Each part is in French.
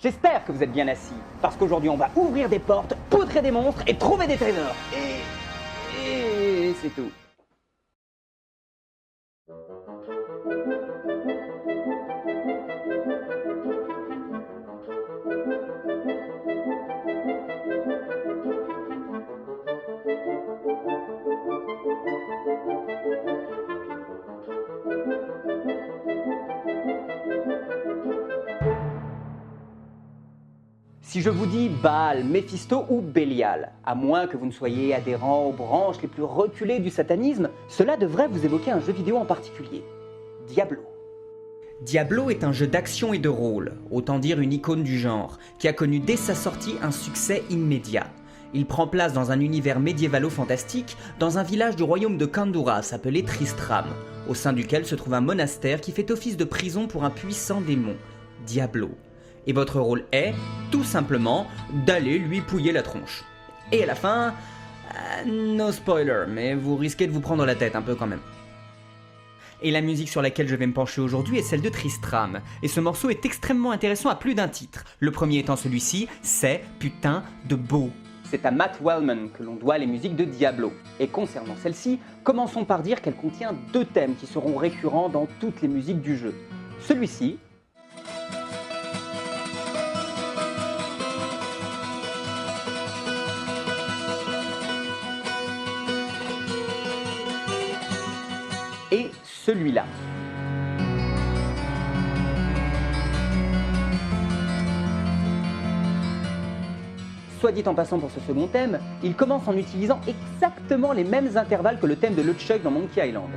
J'espère que vous êtes bien assis, parce qu'aujourd'hui on va ouvrir des portes, poudrer des monstres et trouver des trésors. Et c'est tout. Si je vous dis Baal, Méphisto ou Bélial, à moins que vous ne soyez adhérent aux branches les plus reculées du satanisme, cela devrait vous évoquer un jeu vidéo en particulier, Diablo. Diablo est un jeu d'action et de rôle, autant dire une icône du genre, qui a connu dès sa sortie un succès immédiat. Il prend place dans un univers médiévalo-fantastique, dans un village du royaume de Kandouras appelé Tristram, au sein duquel se trouve un monastère qui fait office de prison pour un puissant démon, Diablo. Et votre rôle est, tout simplement, d'aller lui pouiller la tronche. Et à la fin, no spoiler, mais vous risquez de vous prendre la tête un peu quand même. Et la musique sur laquelle je vais me pencher aujourd'hui est celle de Tristram, et ce morceau est extrêmement intéressant à plus d'un titre. Le premier étant celui-ci, c'est putain de beau. C'est à Matt Wellman que l'on doit les musiques de Diablo. Et concernant celle-ci, commençons par dire qu'elle contient deux thèmes qui seront récurrents dans toutes les musiques du jeu. Celui-ci, et celui-là. Soit dit en passant pour ce second thème, il commence en utilisant exactement les mêmes intervalles que le thème de LeChuck dans Monkey Island.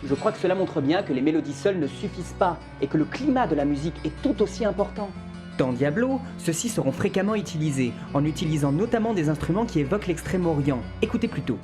Je crois que cela montre bien que les mélodies seules ne suffisent pas et que le climat de la musique est tout aussi important. Dans Diablo, ceux-ci seront fréquemment utilisés, en utilisant notamment des instruments qui évoquent l'Extrême-Orient. Écoutez plutôt.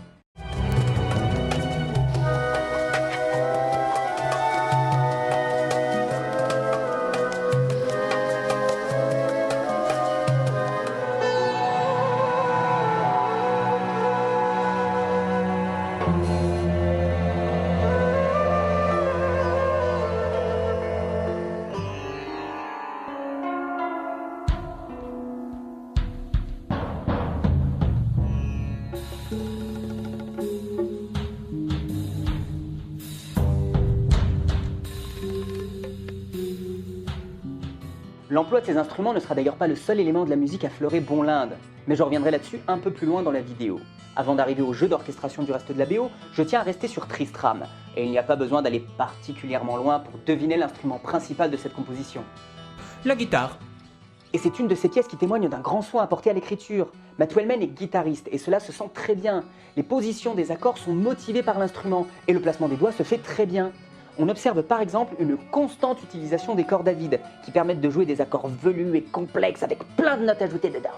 L'emploi de ces instruments ne sera d'ailleurs pas le seul élément de la musique à fleurer bon l'Inde, mais je reviendrai là-dessus un peu plus loin dans la vidéo. Avant d'arriver au jeu d'orchestration du reste de la BO, je tiens à rester sur Tristram, et il n'y a pas besoin d'aller particulièrement loin pour deviner l'instrument principal de cette composition. La guitare. Et c'est une de ces pièces qui témoigne d'un grand soin apporté à l'écriture. Matt Wellman est guitariste, et cela se sent très bien. Les positions des accords sont motivées par l'instrument, et le placement des doigts se fait très bien. On observe par exemple une constante utilisation des cordes à vide, qui permettent de jouer des accords velus et complexes avec plein de notes ajoutées dedans.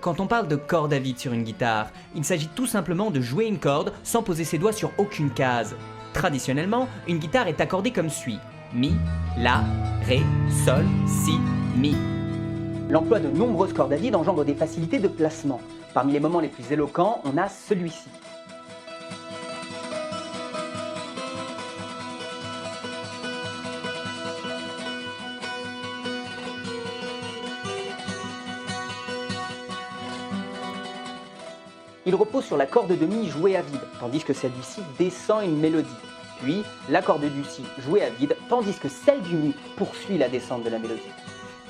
Quand on parle de cordes à vide sur une guitare, il s'agit tout simplement de jouer une corde sans poser ses doigts sur aucune case. Traditionnellement, une guitare est accordée comme suit: Mi, La, Ré, Sol, Si, Mi. L'emploi de nombreuses cordes à vide engendre des facilités de placement. Parmi les moments les plus éloquents, on a celui-ci. Il repose sur la corde de Mi jouée à vide, tandis que celle du Si descend une mélodie. Puis, la corde du Si jouée à vide, tandis que celle du Mi poursuit la descente de la mélodie.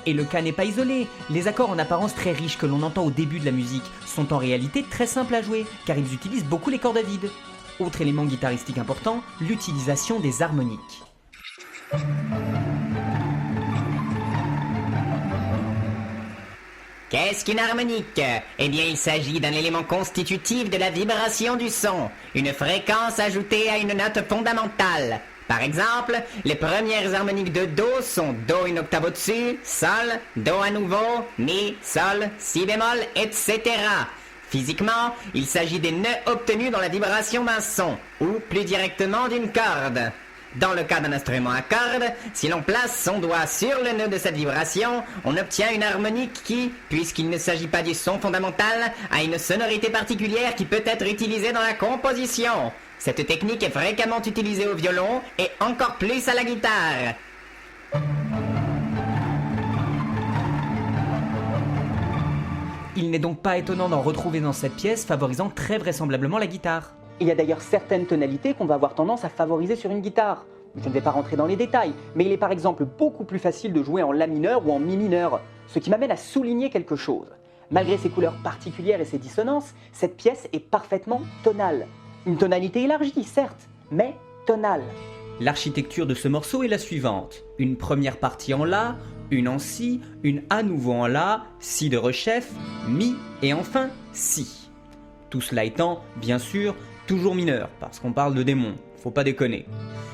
Et le cas n'est pas isolé. Les accords en apparence très riches que l'on entend au début de la musique sont en réalité très simples à jouer, car ils utilisent beaucoup les cordes à vide. Autre élément guitaristique important, l'utilisation des harmoniques. Qu'est-ce qu'une harmonique? Eh bien, il s'agit d'un élément constitutif de la vibration du son, une fréquence ajoutée à une note fondamentale. Par exemple, les premières harmoniques de Do sont Do une octave au-dessus, Sol, Do à nouveau, Mi, Sol, Si bémol, etc. Physiquement, il s'agit des nœuds obtenus dans la vibration d'un son, ou plus directement d'une corde. Dans le cas d'un instrument à cordes, si l'on place son doigt sur le nœud de cette vibration, on obtient une harmonique qui, puisqu'il ne s'agit pas du son fondamental, a une sonorité particulière qui peut être utilisée dans la composition. Cette technique est fréquemment utilisée au violon et encore plus à la guitare. Il n'est donc pas étonnant d'en retrouver dans cette pièce, favorisant très vraisemblablement la guitare. Il y a d'ailleurs certaines tonalités qu'on va avoir tendance à favoriser sur une guitare. Je ne vais pas rentrer dans les détails, mais il est par exemple beaucoup plus facile de jouer en La mineur ou en Mi mineur, ce qui m'amène à souligner quelque chose. Malgré ses couleurs particulières et ses dissonances, cette pièce est parfaitement tonale. Une tonalité élargie, certes, mais tonale. L'architecture de ce morceau est la suivante. Une première partie en La, une en Si, une à nouveau en La, Si de rechef, Mi et enfin Si. Tout cela étant, bien sûr, toujours mineur, parce qu'on parle de démons, faut pas déconner.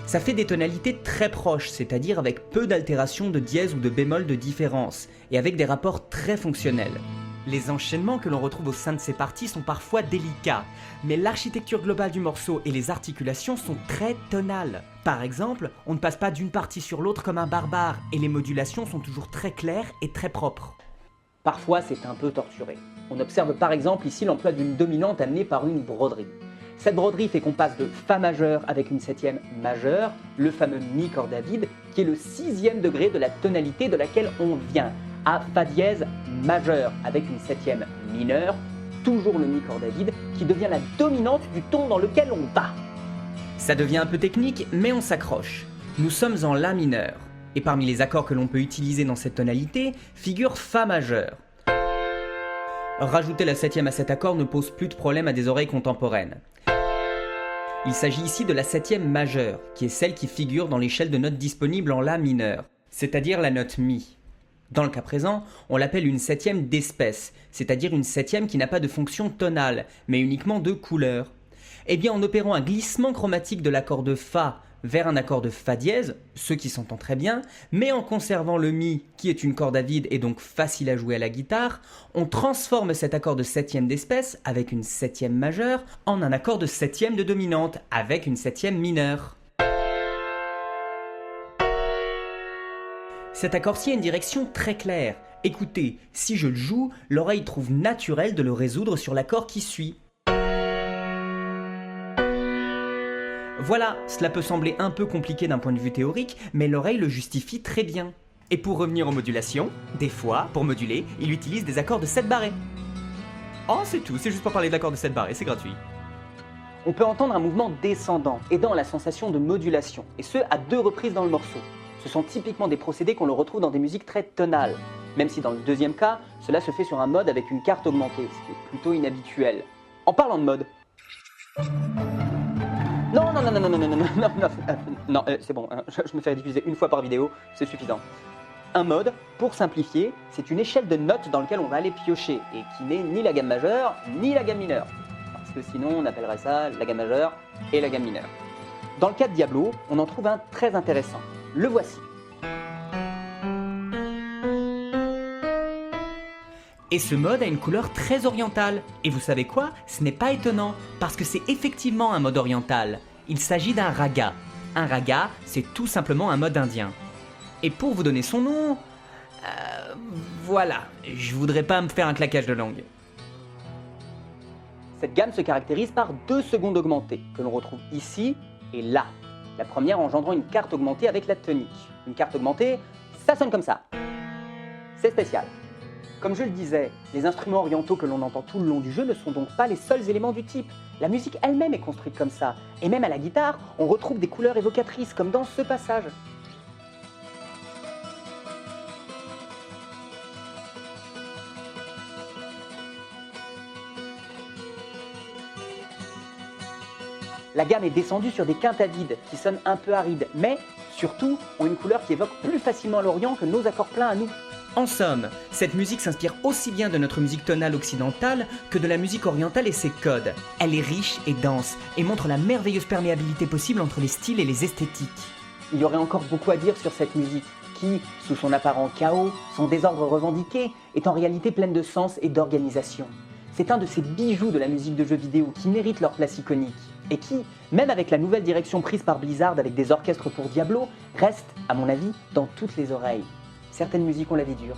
Ça fait des tonalités très proches, c'est-à-dire avec peu d'altérations de dièse ou de bémol de différence, et avec des rapports très fonctionnels. Les enchaînements que l'on retrouve au sein de ces parties sont parfois délicats, mais l'architecture globale du morceau et les articulations sont très tonales. Par exemple, on ne passe pas d'une partie sur l'autre comme un barbare, et les modulations sont toujours très claires et très propres. Parfois, c'est un peu torturé. On observe par exemple ici l'emploi d'une dominante amenée par une broderie. Cette broderie fait qu'on passe de Fa majeur avec une septième majeure, le fameux Mi corde à vide, qui est le 6e degré de la tonalité de laquelle on vient, à Fa dièse majeur avec une septième mineure, toujours le Mi corde à vide, qui devient la dominante du ton dans lequel on va. Ça devient un peu technique, mais on s'accroche. Nous sommes en La mineur, et parmi les accords que l'on peut utiliser dans cette tonalité figure Fa majeur. Rajouter la septième à cet accord ne pose plus de problème à des oreilles contemporaines. Il s'agit ici de la septième majeure, qui est celle qui figure dans l'échelle de notes disponibles en La mineur, c'est-à-dire la note Mi. Dans le cas présent, on l'appelle une septième d'espèce, c'est-à-dire une septième qui n'a pas de fonction tonale, mais uniquement de couleur. Eh bien, en opérant un glissement chromatique de l'accord de Fa vers un accord de Fa dièse, ce qui s'entend très bien, mais en conservant le Mi, qui est une corde à vide et donc facile à jouer à la guitare, on transforme cet accord de septième d'espèce, avec une septième majeure, en un accord de septième de dominante, avec une septième mineure. Cet accord-ci a une direction très claire. Écoutez, si je le joue, l'oreille trouve naturel de le résoudre sur l'accord qui suit. Voilà, cela peut sembler un peu compliqué d'un point de vue théorique, mais l'oreille le justifie très bien. Et pour revenir aux modulations, des fois, pour moduler, il utilise des accords de 7 barrés. Oh, c'est tout, c'est juste pour parler de l'accord de 7 barrés, c'est gratuit. On peut entendre un mouvement descendant, aidant à la sensation de modulation, et ce, à 2 reprises dans le morceau. Ce sont typiquement des procédés qu'on le retrouve dans des musiques très tonales, même si dans le deuxième cas, cela se fait sur un mode avec une carte augmentée, ce qui est plutôt inhabituel. En parlant de mode... Non, c'est bon, je me fais diffuser une fois par vidéo, c'est suffisant. Un mode, pour simplifier, c'est une échelle de notes dans laquelle on va aller piocher, et qui n'est ni la gamme majeure, ni la gamme mineure. Parce que sinon, on appellerait ça la gamme majeure et la gamme mineure. Dans le cas de Diablo, on en trouve un très intéressant. Le voici. Et ce mode a une couleur très orientale. Et vous savez quoi? Ce n'est pas étonnant, parce que c'est effectivement un mode oriental. Il s'agit d'un raga. Un raga, c'est tout simplement un mode indien. Et pour vous donner son nom... voilà, je voudrais pas me faire un claquage de langue. Cette gamme se caractérise par 2 secondes augmentées, que l'on retrouve ici et là. La première engendrant une carte augmentée avec la tonique. Une carte augmentée, ça sonne comme ça. C'est spécial. Comme je le disais, les instruments orientaux que l'on entend tout le long du jeu ne sont donc pas les seuls éléments du type. La musique elle-même est construite comme ça, et même à la guitare, on retrouve des couleurs évocatrices, comme dans ce passage. La gamme est descendue sur des quintes à vide, qui sonnent un peu arides, mais, surtout, ont une couleur qui évoque plus facilement l'Orient que nos accords pleins à nous. En somme, cette musique s'inspire aussi bien de notre musique tonale occidentale que de la musique orientale et ses codes. Elle est riche et dense, et montre la merveilleuse perméabilité possible entre les styles et les esthétiques. Il y aurait encore beaucoup à dire sur cette musique, qui, sous son apparent chaos, son désordre revendiqué, est en réalité pleine de sens et d'organisation. C'est un de ces bijoux de la musique de jeux vidéo qui méritent leur place iconique et qui, même avec la nouvelle direction prise par Blizzard avec des orchestres pour Diablo, reste, à mon avis, dans toutes les oreilles. Certaines musiques ont la vie dure.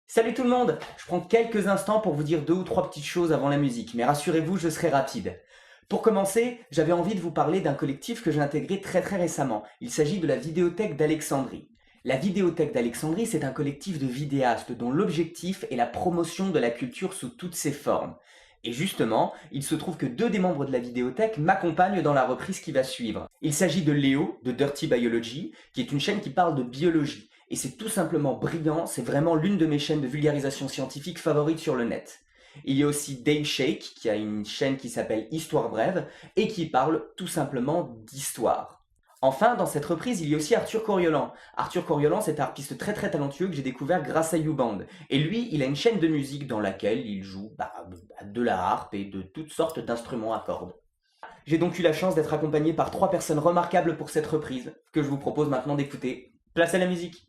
Salut tout le monde! Je prends quelques instants pour vous dire 2 ou 3 petites choses avant la musique, mais rassurez-vous, je serai rapide. Pour commencer, j'avais envie de vous parler d'un collectif que j'ai intégré très récemment. Il s'agit de la Vidéothèque d'Alexandrie. La Vidéothèque d'Alexandrie, c'est un collectif de vidéastes dont l'objectif est la promotion de la culture sous toutes ses formes. Et justement, il se trouve que 2 des membres de la Vidéothèque m'accompagnent dans la reprise qui va suivre. Il s'agit de Léo, de Dirty Biology, qui est une chaîne qui parle de biologie. Et c'est tout simplement brillant, c'est vraiment l'une de mes chaînes de vulgarisation scientifique favorites sur le net. Il y a aussi Dave Shake, qui a une chaîne qui s'appelle Histoire Brève, et qui parle tout simplement d'histoire. Enfin, dans cette reprise, il y a aussi Arthur Coriolan. Arthur Coriolan, c'est un artiste très talentueux que j'ai découvert grâce à YouBand. Et lui, il a une chaîne de musique dans laquelle il joue de la harpe et de toutes sortes d'instruments à cordes. J'ai donc eu la chance d'être accompagné par 3 personnes remarquables pour cette reprise, que je vous propose maintenant d'écouter. Place à la musique!